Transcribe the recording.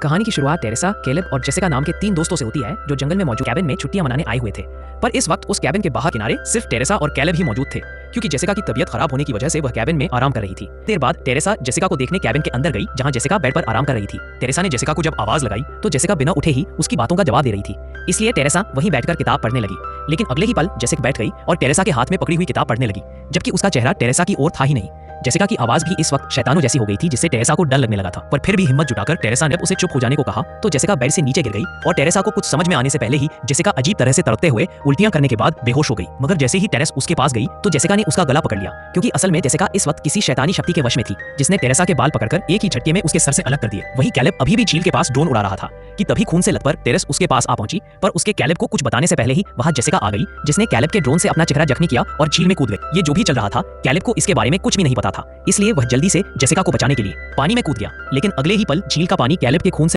कहानी की शुरुआत टेरेसा, कैलेब और जेसिका नाम के 3 दोस्तों से होती है जो जंगल में मौजूद कैबिन में छुट्टियां मनाने आए हुए थे। पर इस वक्त उस कैबिन के बाहर किनारे सिर्फ टेरेसा और कैलेब ही मौजूद थे, क्योंकि जेसिका की तबीयत खराब होने की वजह से वह कैबिन में आराम कर रही थी। देर बाद टेरेसा जेसिका को देखने कैबिन के अंदर गई, जहां जेसिका बेड पर आराम कर रही थी। टेरेसा ने जेसिका को जब आवाज लगाई तो जेसिका बिना उठे ही उसकी बातों का जवाब दे रही थी, इसलिए टेरेसा वहीं बैठकर किताब पढ़ने लगी। लेकिन अगले ही पल जेसिका बैठ गई और टेरेसा के हाथ में पकड़ी हुई किताब पढ़ने लगी, जबकि उसका चेहरा टेरेसा की ओर था ही नहीं। जेसिका की आवाज भी इस वक्त शैतानों जैसी हो गई थी, जिससे टेरेसा को डर लगने लगा था। पर फिर भी हिम्मत जुटाकर टेरेसा ने उसे चुप हो जाने को कहा तो जेसिका बेड से नीचे गिर गई और टेरेसा को कुछ समझ में आने से पहले ही जेसिका अजीब तरह से तड़पते हुए उल्टियां करने के बाद बेहोश हो गई। मगर जैसे ही टेरेस उसके पास गई तो जेसिका ने उसका गला पकड़ लिया, क्योंकि असल में जेसिका इस वक्त किसी शैतानी शक्ति के वश में थी, जिसने टेरेसा के बाल पकड़कर एक ही झटके में उसके सर से अलग कर दिए। वही कैलेब अभी भी झील के पास ड्रोन उड़ा रहा था कि तभी खून से लथपथ टेरेस उसके पास आ पहुंची। पर उसके कैलेब को कुछ बताने से पहले ही वहां जेसिका आ गई, जिसने कैलेब के ड्रोन से अपना चेहरा जख्मी किया और झील में कूद गई। ये जो भी चल रहा था कैलेब को इसके बारे में कुछ भी नहीं पता था, इसलिए वह जल्दी से जेसिका को बचाने के लिए पानी में कूद गया। लेकिन अगले ही पल झील का पानी कैलेब के खून से